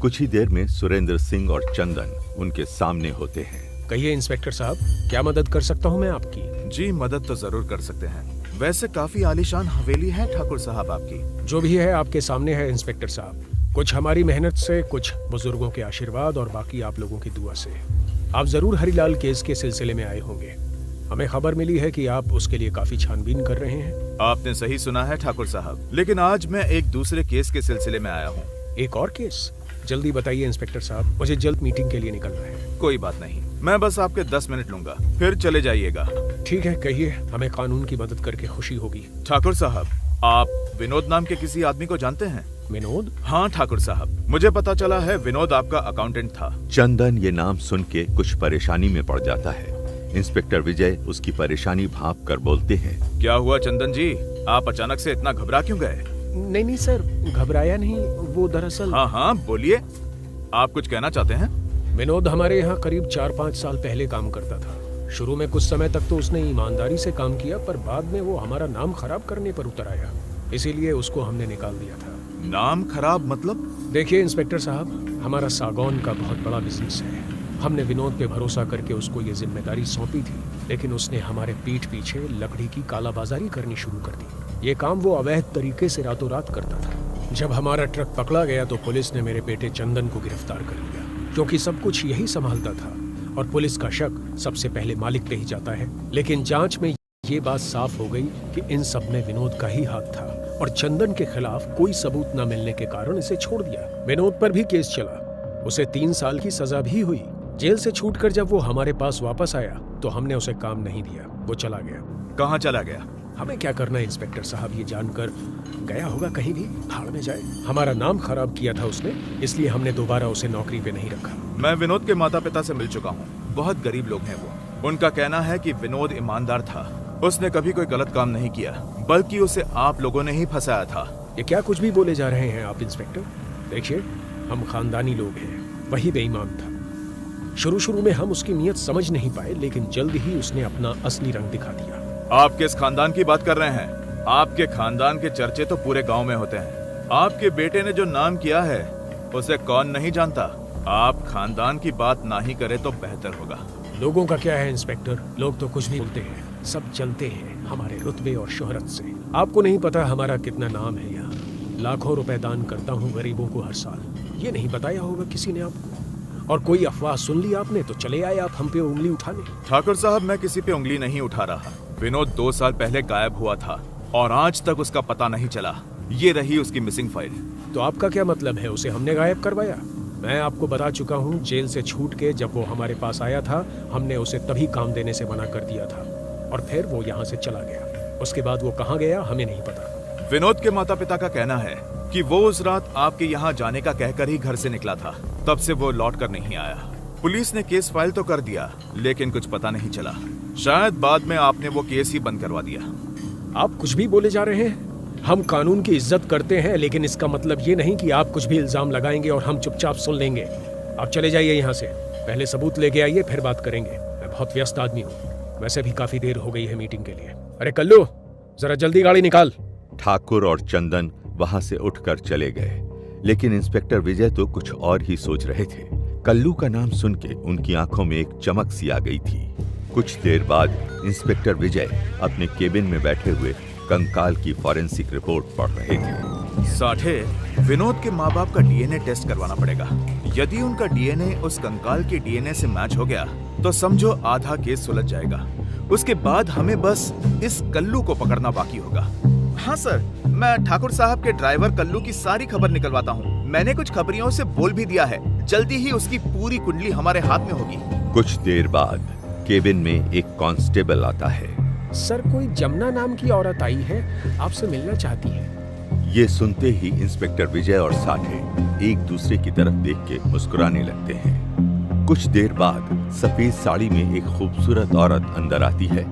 कुछ ही देर में सुरेंद्र सिंह और चंदन उनके सामने होते हैं। कहिए इंस्पेक्टर साहब, क्या मदद कर सकता हूँ मैं आपकी? जी मदद तो जरूर कर सकते हैं। वैसे काफी आलीशान हवेली है ठाकुर साहब आपकी। जो भी है आपके सामने है इंस्पेक्टर साहब। कुछ हमारी मेहनत से, कुछ बुजुर्गों के आशीर्वाद और बाकी आप लोगों की दुआ से। आप जरूर हरिलाल केस के सिलसिले में आए होंगे। हमें खबर मिली है कि आप उसके लिए काफी छानबीन कर रहे हैं। आपने सही सुना है ठाकुर साहब, लेकिन आज मैं एक दूसरे केस के सिलसिले में आया हूँ। एक और केस? जल्दी बताइए इंस्पेक्टर साहब, मुझे जल्द मीटिंग के लिए निकलना है। कोई बात नहीं, मैं बस आपके 10 मिनट लूंगा, फिर चले जाइएगा। ठीक है, कहिए, हमें कानून की मदद करके खुशी होगी। ठाकुर साहब, आप विनोद नाम के किसी आदमी को जानते हैं? विनोद? हाँ ठाकुर साहब, मुझे पता चला है विनोद आपका अकाउंटेंट था। चंदन ये नाम सुन के कुछ परेशानी में पड़ जाता है। इंस्पेक्टर विजय उसकी परेशानी भांप कर बोलते हैं। क्या हुआ चंदन जी, आप अचानक से इतना घबरा क्यों गए? नहीं सर, घबराया नहीं, वो दरअसल। हाँ बोलिए, आप कुछ कहना चाहते हैं? विनोद हमारे यहाँ करीब 4-5 साल पहले काम करता था। शुरू में कुछ समय तक तो उसने ईमानदारी से काम किया, पर बाद में वो हमारा नाम खराब करने पर उतर आया, इसीलिए उसको हमने निकाल दिया था। नाम खराब मतलब? देखिए इंस्पेक्टर साहब, हमारा सागौन का बहुत बड़ा बिजनेस है। हमने विनोद पे भरोसा करके उसको ये जिम्मेदारी सौंपी थी, लेकिन उसने हमारे पीठ पीछे लकड़ी की कालाबाजारी करनी शुरू कर दी। ये काम वो अवैध तरीके से रातों रात करता था। जब हमारा ट्रक पकड़ा गया तो पुलिस ने मेरे बेटे चंदन को गिरफ्तार कर लिया, क्योंकि सब कुछ यही संभालता था और पुलिस का शक सबसे पहले मालिक पे ही जाता है। लेकिन जांच में ये बात साफ हो गई कि इन सब में विनोद का ही हाथ था और चंदन के खिलाफ कोई सबूत न मिलने के कारण इसे छोड़ दिया। विनोद पर भी केस चला, उसे 3 साल की सजा भी हुई। जेल से छूटकर जब वो हमारे पास वापस आया तो हमने उसे काम नहीं दिया, वो चला गया। कहाँ चला गया? हमें क्या करना है इंस्पेक्टर साहब, ये जानकर गया होगा कहीं भी, भाड़ में जाए। हमारा नाम खराब किया था उसने, इसलिए हमने दोबारा उसे नौकरी पे नहीं रखा। मैं विनोद के माता पिता से मिल चुका हूँ, बहुत गरीब लोग हैं वो। उनका कहना है कि विनोद ईमानदार था, उसने कभी कोई गलत काम नहीं किया, बल्कि उसे आप लोगों ने ही फंसाया था। ये क्या कुछ भी बोले जा रहे हैं आप इंस्पेक्टर? देखिए, हम खानदानी लोग हैं, वही बेईमान था। शुरू में हम उसकी नीयत समझ नहीं पाए, लेकिन जल्द ही उसने अपना असली रंग दिखा दिया। आप किस खानदान की बात कर रहे हैं? आपके खानदान के चर्चे तो पूरे गांव में होते हैं। आपके बेटे ने जो नाम किया है उसे कौन नहीं जानता। आप खानदान की बात ना ही करें तो बेहतर होगा। लोगों का क्या है इंस्पेक्टर, लोग तो कुछ भी बोलते हैं, सब चलते हैं हमारे रुतबे और शोहरत से। आपको नहीं पता हमारा कितना नाम है यहाँ। लाखों रुपए दान करता हूँ गरीबों को हर साल, ये नहीं बताया होगा किसी ने आपको। और कोई अफवाह सुन ली आपने तो चले आए आप हम पे उंगली उठाने। ठाकुर साहब, मैं किसी पे उंगली नहीं उठा रहा। विनोद 2 साल पहले गायब हुआ था और आज तक उसका पता नहीं चला। ये रही उसकी मिसिंग फाइल। तो आपका क्या मतलब है, उसे हमने गायब करवाया? मैं आपको बता चुका हूँ, जेल से छूट के जब वो हमारे पास आया था, हमने उसे तभी काम देने से मना कर दिया था और फिर वो यहाँ से चला गया। उसके बाद वो कहाँ गया हमें नहीं पता। विनोद के माता पिता का कहना है कि वो उस रात आपके यहाँ जाने का कहकर ही घर से निकला था, तब से वो लौट कर नहीं आया। पुलिस ने केस फाइल तो कर दिया, लेकिन कुछ पता नहीं चला। शायद बाद में आपने वो केस ही बंद करवा दिया। आप कुछ भी बोले जा रहे हैं। हम कानून की इज्जत करते हैं, लेकिन इसका मतलब ये नहीं कि आप कुछ भी इल्जाम लगाएंगे और हम चुपचाप सुन लेंगे। आप चले जाइए यहाँ से, पहले सबूत लेके आइए, फिर बात करेंगे। मैं बहुत व्यस्त आदमी हूँ, वैसे भी काफी देर हो गई है मीटिंग के लिए। अरे कल्लू, जरा जल्दी गाड़ी निकाल। ठाकुर और चंदन वहां से उठकर चले गए, लेकिन इंस्पेक्टर विजय तो कुछ और ही सोच रहे थे। कल्लू का नाम सुन के उनकी आंखों में एक चमक सी आ गई थी। कुछ देर बाद इंस्पेक्टर विजय अपने केबिन में बैठे हुए कंकाल की फॉरेंसिक रिपोर्ट पढ़ रहे थे। साठे, विनोद के माँ बाप का डीएनए टेस्ट करवाना पड़ेगा। यदि उनका डीएनए उस कंकाल के डीएनए से मैच हो गया तो समझो आधा केस सुलझ जाएगा। उसके बाद हमें बस इस कल्लू को पकड़ना बाकी होगा। हाँ सर, मैं ठाकुर साहब के ड्राइवर कल्लू की सारी खबर निकलवाता हूँ। मैंने कुछ खबरियों से बोल भी दिया है, जल्दी ही उसकी पूरी कुंडली हमारे हाथ में होगी। कुछ देर बाद केबिन में एक कांस्टेबल आता है। सर, कोई जमुना नाम की औरत आई है, आपसे मिलना चाहती है। ये सुनते ही इंस्पेक्टर विजय और साठे एक दूसरे की तरफ देख के मुस्कुराने लगते हैं। कुछ देर बाद सफेद साड़ी में एक खूबसूरत औरत अंदर आती है।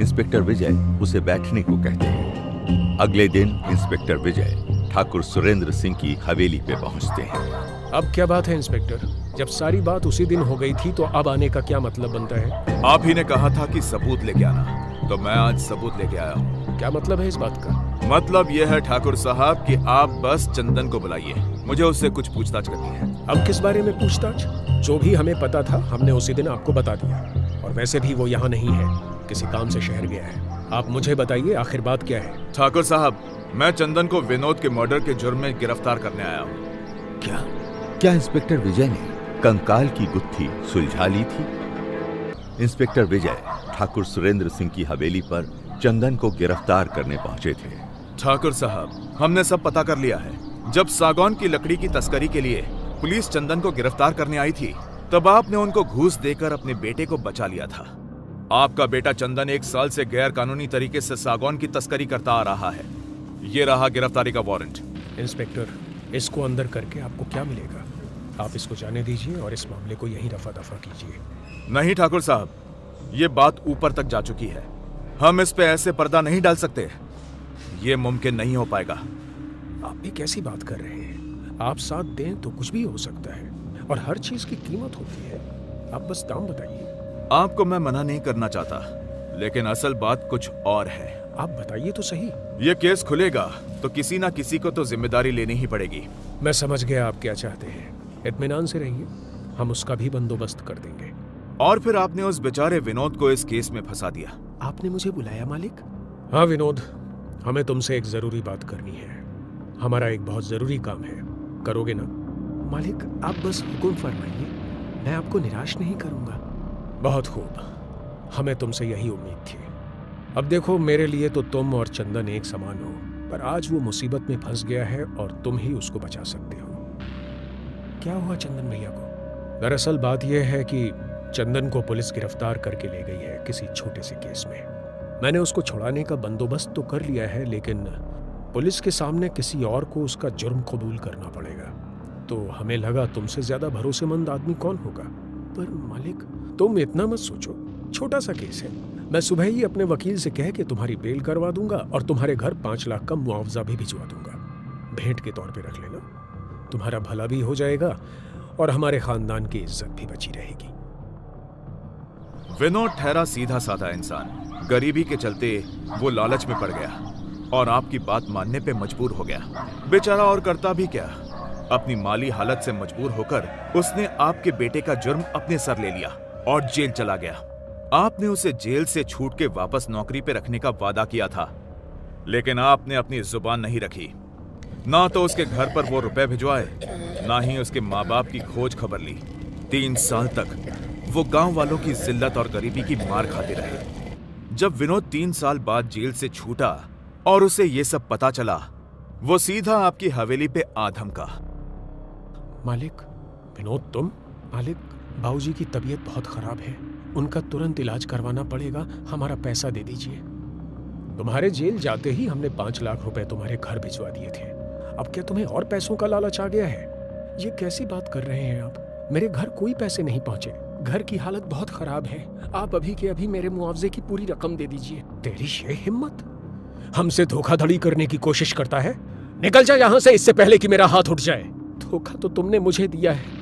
इंस्पेक्टर विजय उसे बैठने को कहते हैं। अगले दिन इंस्पेक्टर विजय ठाकुर सुरेंद्र सिंह की हवेली पे पहुंचते हैं। अब क्या बात है इंस्पेक्टर, जब सारी बात उसी दिन हो गई थी तो अब आने का क्या मतलब बनता है? आप ही ने कहा था कि सबूत लेके आना, तो मैं आज सबूत लेके आया हूँ। क्या मतलब है इस बात का? मतलब यह है ठाकुर साहब कि आप बस चंदन को बुलाइए। मुझे उससे कुछ पूछताछ करनी है। अब किस बारे में पूछताछ? जो भी हमें पता था हमने उसी दिन आपको बता दिया। और वैसे भी वो यहाँ नहीं है, किसी काम से शहर गया है। आप मुझे बताइए आखिर बात क्या है? ठाकुर साहब, मैं चंदन को विनोद के मर्डर के जुर्म में गिरफ्तार करने आया हूँ। क्या इंस्पेक्टर विजय ने कंकाल की गुत्थी सुलझा ली थी? इंस्पेक्टर विजय ठाकुर सुरेंद्र सिंह की हवेली पर चंदन को गिरफ्तार करने पहुंचे थे। ठाकुर साहब, हमने सब पता कर लिया है। जब सागौन की लकड़ी की तस्करी के लिए पुलिस चंदन को गिरफ्तार करने आई थी, तब आपने उनको घूस देकर अपने बेटे को बचा लिया था। आपका बेटा चंदन 1 साल से गैर कानूनी तरीके से सागौन की तस्करी करता आ रहा है। ये रहा गिरफ्तारी का वारंट। इंस्पेक्टर, इसको अंदर करके आपको क्या मिलेगा? आप इसको जाने दीजिए और इस मामले को यहीं रफा दफा कीजिए। नहीं ठाकुर साहब, ये बात ऊपर तक जा चुकी है। हम इस पे ऐसे पर्दा नहीं डाल सकते। ये मुमकिन नहीं हो पाएगा। आप भी कैसी बात कर रहे हैं? आप साथ दें तो कुछ भी हो सकता है और हर चीज की कीमत होती है। आप बस दाम बताइए। आपको मैं मना नहीं करना चाहता, लेकिन असल बात कुछ और है। आप बताइए तो सही। ये केस खुलेगा तो किसी ना किसी को तो जिम्मेदारी लेनी ही पड़ेगी। मैं समझ गया आप क्या चाहते हैं। इत्मीनान से रहिए, हम उसका भी बंदोबस्त कर देंगे। और फिर आपने उस बेचारे विनोद को इस केस में फंसा दिया। आपने मुझे बुलाया मालिक? हाँ विनोद, हमें तुमसे एक जरूरी बात करनी है। हमारा एक बहुत जरूरी काम है, करोगे ना? मालिक, आप बस हुक्म फरमाइए, मैं आपको निराश नहीं करूंगा। बहुत खूब, हमें तुमसे यही उम्मीद थी। अब देखो, मेरे लिए तो तुम और चंदन एक समान हो, पर आज वो मुसीबत में फंस गया है और तुम ही उसको बचा सकते हो। क्या हुआ चंदन भैया को? दरअसल बात यह है कि चंदन को पुलिस गिरफ्तार करके ले गई है किसी छोटे से केस में। मैंने उसको छुड़ाने का बंदोबस्त तो कर लिया है, लेकिन पुलिस के सामने किसी और को उसका जुर्म कबूल करना पड़ेगा। तो हमें लगा तुमसे ज्यादा भरोसेमंद आदमी कौन होगा। पर मालिक, तुम इतना मत सोचो, छोटा सा केस है। मैं सुबह ही अपने वकील से कह के तुम्हारी बेल करवा दूंगा और तुम्हारे घर 5 लाख का मुआवजा भी भिजवा दूंगा। भेंट के तौर पे रख लेना, तुम्हारा भला भी हो जाएगा और हमारे खानदान की इज्जत भी बची रहेगी। विनोद ठहरा सीधा साधा इंसान। गरीबी के चलते वो लालच में पड़ गया और आपकी बात मानने पे मजबूर हो गया। बेचारा और करता भी क्या, अपनी माली हालत से मजबूर होकर उसने आपके बेटे का जुर्म अपने सर ले लिया और जेल चला गया। आपने उसे जेल से छूट के वापस नौकरी पे रखने का वादा किया था, लेकिन आपने अपनी जुबान नहीं रखी। ना तो उसके घर पर वो रुपए भिजवाए, ना ही उसके माँ बाप की खोज खबर ली। 3 साल तक वो गांव वालों की जिल्लत और गरीबी की मार खाते रहे। जब विनोद 3 साल बाद जेल से छूटा और उसे ये सब पता चला, वो सीधा आपकी हवेली पे आ धमका। मालिक, विनोद तुम? मालिक, बाबूजी की तबीयत बहुत खराब है, उनका तुरंत इलाज करवाना पड़ेगा, हमारा पैसा दे दीजिए। तुम्हारे जेल जाते ही हमने 5 लाख रुपए तुम्हारे घर भिजवा दिए थे। अब क्या तुम्हें और पैसों का लालच आ गया है? ये कैसी बात कर रहे हैं आप? मेरे घर कोई पैसे नहीं पहुंचे, घर की हालत बहुत खराब है। आप अभी के अभी मेरे मुआवजे की पूरी रकम दे दीजिए। तेरी ये हिम्मत, हमसे धोखाधड़ी करने की कोशिश करता है? निकल जा यहाँ से, इससे पहले कि मेरा हाथ उठ जाए। धोखा तो तुमने मुझे दिया है।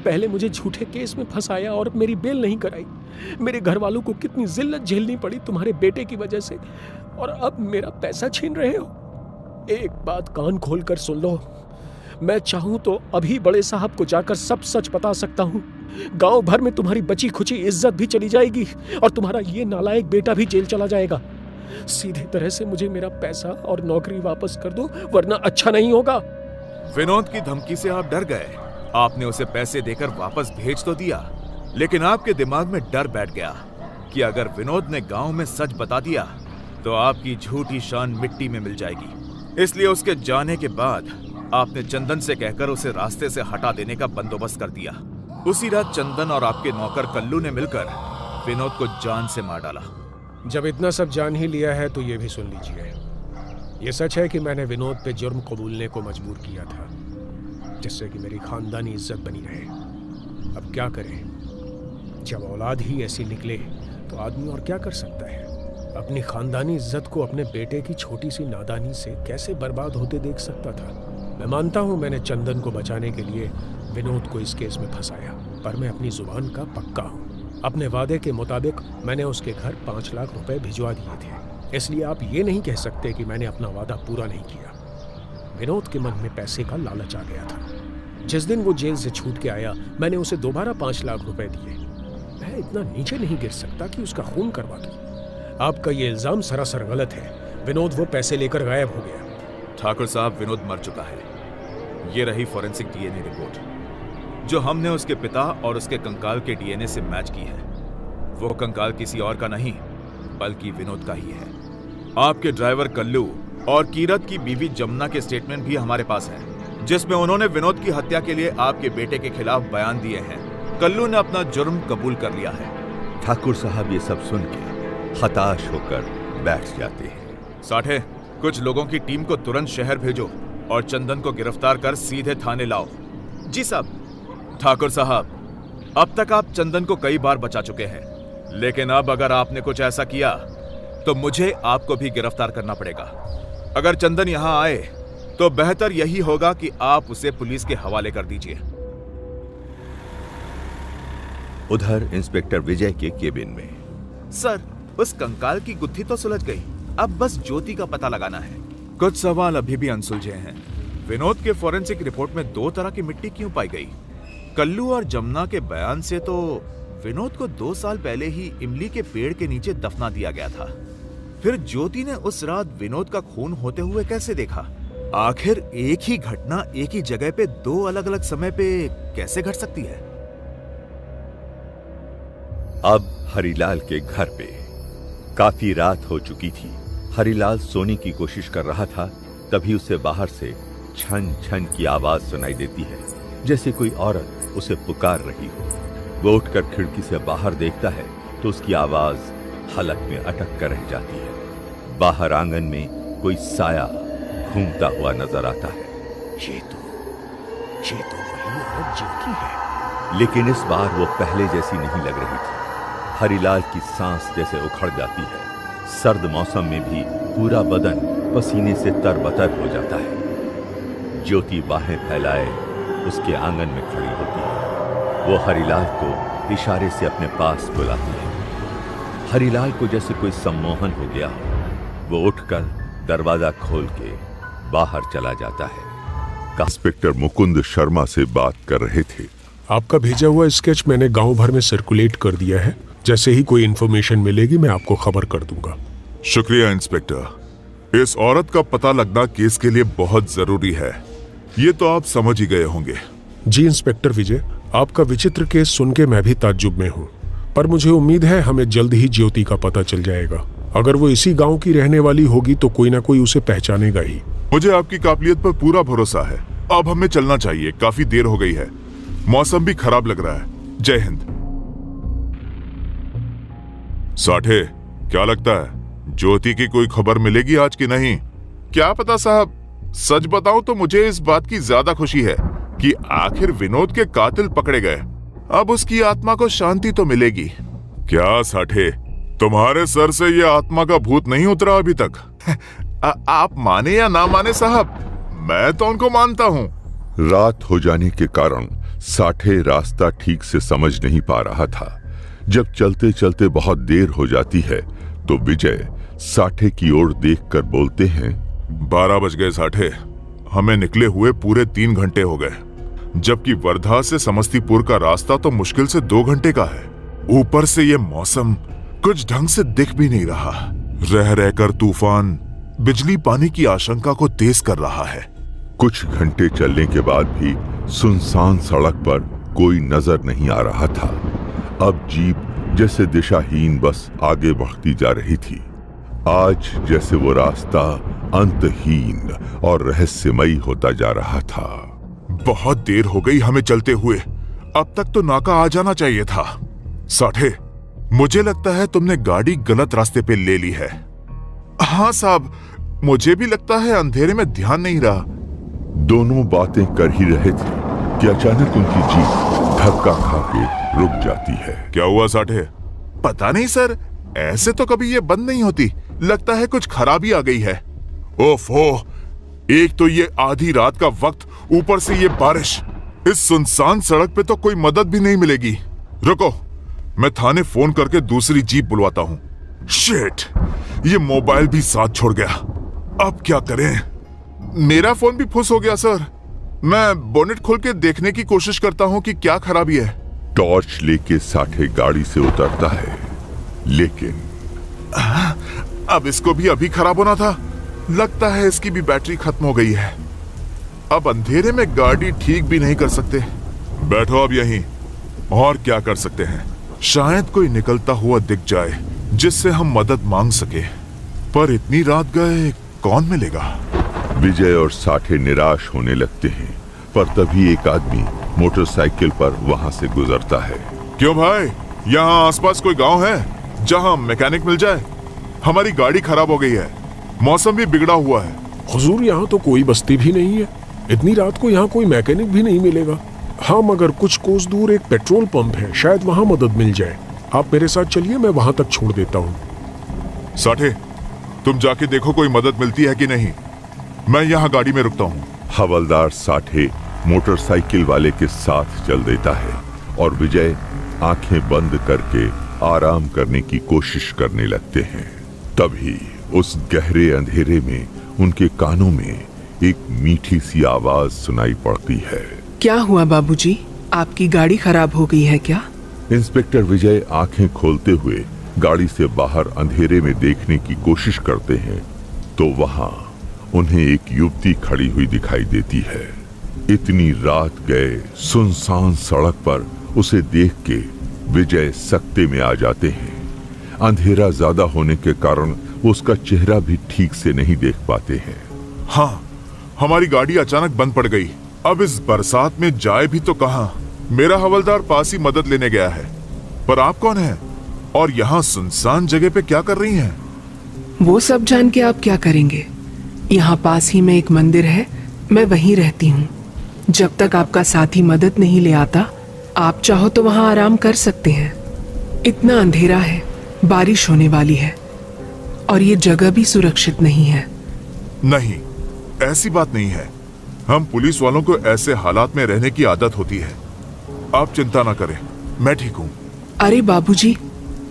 पहले मुझे झूठे केस में फंसाया और मेरी बेल नहीं कराई। मेरे घर वालों को कितनी जिल्लत झेलनी पड़ी तुम्हारे बेटे की वजह से, और अब मेरा पैसा छीन रहे हो। एक बात कान खोल कर सुन लो, मैं चाहूं तो अभी बड़े साहब को जाकर सब सच बता सकता हूं। गांव भर में तुम्हारी बची खुची इज्जत भी चली जाएगी और तुम्हारा ये नालायक बेटा भी जेल चला जाएगा। सीधे तरह से मुझे मेरा पैसा और नौकरी वापस कर दो, वरना अच्छा नहीं होगा। विनोद की धमकी से आप डर गए। आपने उसे पैसे देकर वापस भेज तो दिया, लेकिन आपके दिमाग में डर बैठ गया कि अगर विनोद ने गांव में सच बता दिया तो आपकी झूठी शान मिट्टी में मिल जाएगी। इसलिए उसके जाने के बाद आपने चंदन से कहकर उसे रास्ते से हटा देने का बंदोबस्त कर दिया। उसी रात चंदन और आपके नौकर कल्लू ने मिलकर विनोद को जान से मार डाला। जब इतना सब जान ही लिया है तो ये भी सुन लीजिए। ये सच है कि मैंने विनोद पे जुर्म कबूलने को मजबूर किया था, जिससे कि मेरी खानदानी इज्जत बनी रहे। अब क्या करें, जब औलाद ही ऐसी निकले तो आदमी और क्या कर सकता है। अपनी खानदानी इज्जत को अपने बेटे की छोटी सी नादानी से कैसे बर्बाद होते देख सकता था। मैं मानता हूं मैंने चंदन को बचाने के लिए विनोद को इस केस में फंसाया, पर मैं अपनी जुबान का पक्का हूं। अपने वादे के मुताबिक मैंने उसके घर 5 लाख रुपए भिजवा दिए थे, इसलिए आप ये नहीं कह सकते कि मैंने अपना वादा पूरा नहीं किया। विनोद के मन में पैसे का लालच आ गया था। जिस दिन वो जेल से छूट के आया, मैंने उसे दोबारा 5 लाख रुपए दिए। मैं इतना नीचे नहीं गिर सकता कि उसका खून करवा दूं। आपका ये इल्जाम सरासर गलत है। विनोद वो पैसे लेकर गायब हो गया। ठाकुर साहब, विनोद मर चुका है। ये रही फॉरेंसिक डीएनए रिपोर्ट जो हमने उसके पिता और उसके कंकाल के डीएनए से मैच की है। वो कंकाल किसी और का नहीं बल्कि विनोद का ही है। आपके ड्राइवर कल्लू और कीरत की बीवी जमुना के स्टेटमेंट भी हमारे पास है, जिसमें उन्होंने विनोद की हत्या के लिए आपके बेटे के खिलाफ बयान दिए हैं। कल्लू ने अपना जुर्म कबूल कर लिया है। ठाकुर साहब ये सब सुन के हताश होकर बैठ जाते हैं। साठे, कुछ लोगों की टीम को तुरंत शहर भेजो और चंदन को गिरफ्तार कर सीधे थाने लाओ। जी साहब। ठाकुर साहब, अब तक आप चंदन को कई बार बचा चुके हैं, लेकिन अब अगर आपने कुछ ऐसा किया तो मुझे आपको भी गिरफ्तार करना पड़ेगा। अगर चंदन यहां आए तो बेहतर यही होगा कि आप उसे पुलिस के हवाले कर दीजिए। उधर इंस्पेक्टर विजय के केबिन में। सर, उस कंकाल की गुत्थी तो सुलझ गई, अब बस ज्योति का पता लगाना है। कुछ सवाल अभी भी अनसुलझे हैं। विनोद के फॉरेंसिक रिपोर्ट में 2 तरह की मिट्टी क्यों पाई गई? कल्लू और जमुना के बयान से तो विनोद को 2 साल पहले ही इमली के पेड़ के नीचे दफना दिया गया था। फिर ज्योति ने उस रात विनोद का खून होते हुए कैसे देखा? आखिर एक ही घटना एक ही जगह पे 2 अलग-अलग समय पे कैसे घट सकती है? अब हरिलाल के घर पे काफी रात हो चुकी थी। हरिलाल सोने की कोशिश कर रहा था, तभी उसे बाहर से छन छन की आवाज सुनाई देती है, जैसे कोई औरत उसे पुकार रही हो। वो उठकर खिड़की से बाहर देखता है तो उसकी आवाज हलक में अटक कर रह जाती है। बाहर आंगन में कोई साया घूमता हुआ नजर आता है। ये तो वही औरत ज्योति है। लेकिन इस बार वो पहले जैसी नहीं लग रही थी। हरिलाल की सांस जैसे उखड़ जाती है। सर्द मौसम में भी पूरा बदन पसीने से तरबतर हो जाता है। ज्योति बाहें फैलाए उसके आंगन में खड़ी होती है। वो हरिलाल को इशारे से अपने पास बुलाती है। हरिलाल को जैसे कोई सम्मोहन हो गया हो। वो उठकर दरवाजा खोल के बाहर चला जाता है। इंस्पेक्टर मुकुंद शर्मा से बात कर रहे थे। आपका भेजा हुआ स्केच मैंने गांव भर में सर्कुलेट कर दिया है। जैसे ही कोई इन्फॉर्मेशन मिलेगी मैं आपको खबर कर दूंगा। शुक्रिया इंस्पेक्टर। इस औरत का पता लगना केस के लिए बहुत जरूरी है, ये तो आप समझ ही गए होंगे। जी इंस्पेक्टर विजय, आपका विचित्र केस सुन के मैं भी ताज्जुब में हूँ, पर मुझे उम्मीद है हमें जल्द ही ज्योति का पता चल जाएगा। अगर वो इसी गांव की रहने वाली होगी तो कोई ना कोई उसे पहचानेगा ही। मुझे आपकी काबिलियत पर पूरा भरोसा है। अब हमें चलना चाहिए, काफी देर हो गई है, मौसम भी खराब लग रहा है। जय हिंद। साठे, क्या लगता है ज्योति की कोई खबर मिलेगी आज की नहीं? क्या पता साहब, सच बताऊं तो मुझे इस बात की ज्यादा खुशी है कि आखिर विनोद के कातिल पकड़े गए। अब उसकी आत्मा को शांति तो मिलेगी। क्या साठे, तुम्हारे सर से ये आत्मा का भूत नहीं उतरा अभी तक? आप माने या ना माने साहब, मैं तो उनको मानता हूँ। रात हो जाने के कारण साठे रास्ता ठीक से समझ नहीं पा रहा था। जब चलते चलते बहुत देर हो जाती है तो विजय साठे की ओर देखकर बोलते हैं, 12 बज गए साठे, हमें निकले हुए पूरे 3 घंटे हो गए, जबकि वर्धा से समस्तीपुर का रास्ता तो मुश्किल से 2 घंटे का है। ऊपर से ये मौसम कुछ ढंग से दिख भी नहीं रहा। रह रहकर तूफान बिजली पानी की आशंका को तेज कर रहा है। कुछ घंटे चलने के बाद भी सुनसान सड़क पर कोई नजर नहीं आ रहा था। अब जीप जैसे दिशाहीन बस आगे बढ़ती जा रही थी। आज जैसे वो रास्ता अंतहीन और रहस्यमयी होता जा रहा था। बहुत देर हो गई हमें चलते हुए, अब तक तो नाका आ जाना चाहिए था। साठे, मुझे लगता है तुमने गाड़ी गलत रास्ते पे ले ली है। हाँ साहब, मुझे भी लगता है अंधेरे में ध्यान नहीं रहा। दोनों बातें कर ही रहे थे कि अचानक उनकी जीप धक्का खा के रुक जाती है। क्या हुआ साठे? पता नहीं सर, ऐसे तो कभी ये बंद नहीं होती। लगता है कुछ खराबी आ गई है। ओफो, एक तो ये आधी रात का वक्त, ऊपर से ये बारिश। इस सुनसान सड़क पे तो कोई मदद भी नहीं मिलेगी। रुको, मैं थाने फोन करके दूसरी जीप बुलवाता हूँ। शिट, ये मोबाइल भी साथ छोड़ गया। अब क्या करें? मेरा फोन भी फुस हो गया सर। मैं बोनेट खोल के देखने की कोशिश करता हूँ कि क्या खराबी है। टॉर्च लेके साठे गाड़ी से उतरता है, लेकिन अब इसको भी अभी खराब होना था। लगता है इसकी भी बैटरी खत्म हो गई है। अब अंधेरे में गाड़ी ठीक भी नहीं कर सकते। बैठो अब यहीं, और क्या कर सकते हैं। शायद कोई निकलता हुआ दिख जाए जिससे हम मदद मांग सके, पर इतनी रात गए कौन मिलेगा। विजय और साठे निराश होने लगते हैं, पर तभी एक आदमी मोटरसाइकिल पर वहां से गुजरता है। क्यों भाई, यहाँ आसपास कोई गांव है जहाँ मैकेनिक मिल जाए? हमारी गाड़ी खराब हो गई है, मौसम भी बिगड़ा हुआ है। हुजूर, यहाँ तो कोई बस्ती भी नहीं है। इतनी रात को यहाँ कोई मैकेनिक भी नहीं मिलेगा। हाँ, मगर कुछ कोस दूर एक पेट्रोल पंप है, शायद वहाँ मदद मिल जाए। आप मेरे साथ चलिए, मैं वहाँ तक छोड़ देता हूँ। साठे, तुम जाके देखो कोई मदद मिलती है कि नहीं। मैं यहाँ गाड़ी में रुकता हूँ। हवलदार साठे मोटरसाइकिल वाले के साथ चल देता है और विजय आंखें बंद करके आराम करने की कोशिश करने लगते हैं। तभी उस गहरे अंधेरे में उनके कानों में एक मीठी सी आवाज सुनाई पड़ती है। क्या हुआ बाबूजी, आपकी गाड़ी खराब हो गई है क्या? इंस्पेक्टर विजय आंखें खोलते हुए गाड़ी से बाहर अंधेरे में देखने की कोशिश करते हैं तो वहां उन्हें एक युवती खड़ी हुई दिखाई देती है। इतनी रात गए सुनसान सड़क पर उसे देख के विजय सकते में आ जाते हैं। अंधेरा ज्यादा होने के कारण वो उसका चेहरा भी ठीक से नहीं देख पाते हैं। हाँ, हमारी गाड़ी अचानक बंद पड़ गई। अब इस बरसात में जाए भी तो कहाँ। मेरा हवलदार पास ही मदद लेने गया है, पर आप कौन हैं? और यहाँ सुनसान जगह पे क्या कर रही हैं? वो सब जान के आप क्या करेंगे? यहाँ पास ही में एक मंदिर है, मैं वहीं रहती हूँ। जब तक आपका साथी मदद नहीं ले आता, आप चाहो तो वहाँ आराम कर सकते हैं। इतना अंधेरा है, बारिश होने वाली है और ये जगह भी सुरक्षित नहीं है। नहीं, ऐसी बात नहीं है। हम पुलिस वालों को ऐसे हालात में रहने की आदत होती है। आप चिंता ना करें, मैं ठीक हूँ। अरे बाबूजी,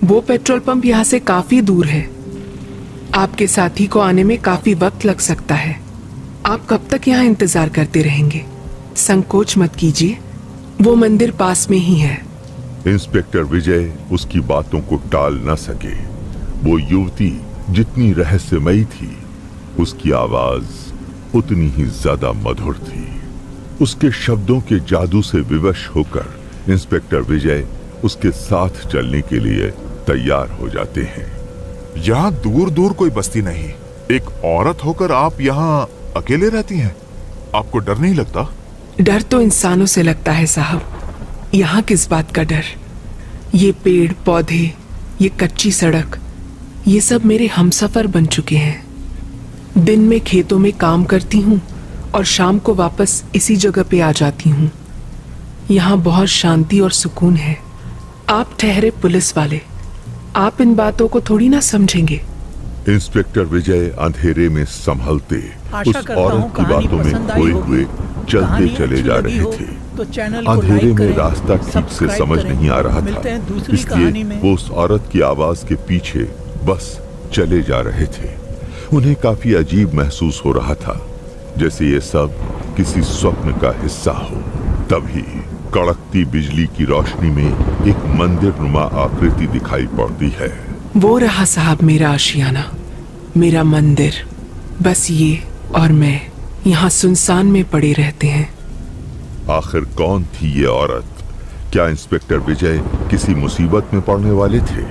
वो पेट्रोल पंप यहाँ से काफी दूर है। आपके साथी को आने में काफी वक्त लग सकता है। आप कब तक यहाँ इंतजार करते रहेंगे? संकोच मत कीजिए, वो मंदिर पास में ही है। इंस्पेक्टर विजय उसकी बातों को टाल न सके। वो युवती जितनी रहस्यमयी थी, उसकी आवाज उतनी ही ज्यादा मधुर थी। उसके शब्दों के जादू से विवश होकर इंस्पेक्टर विजय उसके साथ चलने के लिए तैयार हो जाते हैं। यहाँ दूर दूर कोई बस्ती नहीं। एक औरत होकर आप यहाँ अकेले रहती हैं। आपको डर नहीं लगता? डर तो इंसानों से लगता है साहब, यहाँ किस बात का डर? ये पेड़ पौधे, ये कच्ची सड़क, ये सब मेरे हमसफर बन चुके हैं। दिन में खेतों में काम करती हूँ और शाम को वापस इसी जगह पे आ जाती हूँ। यहाँ बहुत शांति और सुकून है। आप ठहरे पुलिस वाले, आप इन बातों को थोड़ी ना समझेंगे। इंस्पेक्टर विजय अंधेरे में संभलते उस औरत की बातों में खोए हुए चलते चले जा रहे थे। अंधेरे में रास्ता ठीक से समझ नहीं आ रहा था, इसलिए वो उस औरत की आवाज के पीछे बस चले जा रहे थे। उन्हें काफी अजीब महसूस हो रहा था, जैसे ये सब किसी स्वप्न का हिस्सा हो। तभी कड़कती बिजली की रोशनी में एक मंदिर नुमा आकृति दिखाई पड़ती है। वो रहा साहब मेरा आशियाना, मेरा मंदिर। बस ये और मैं यहाँ सुनसान में पड़े रहते हैं। आखिर कौन थी ये औरत? क्या इंस्पेक्टर विजय किसी मुसीबत में पड़ने वाले थे?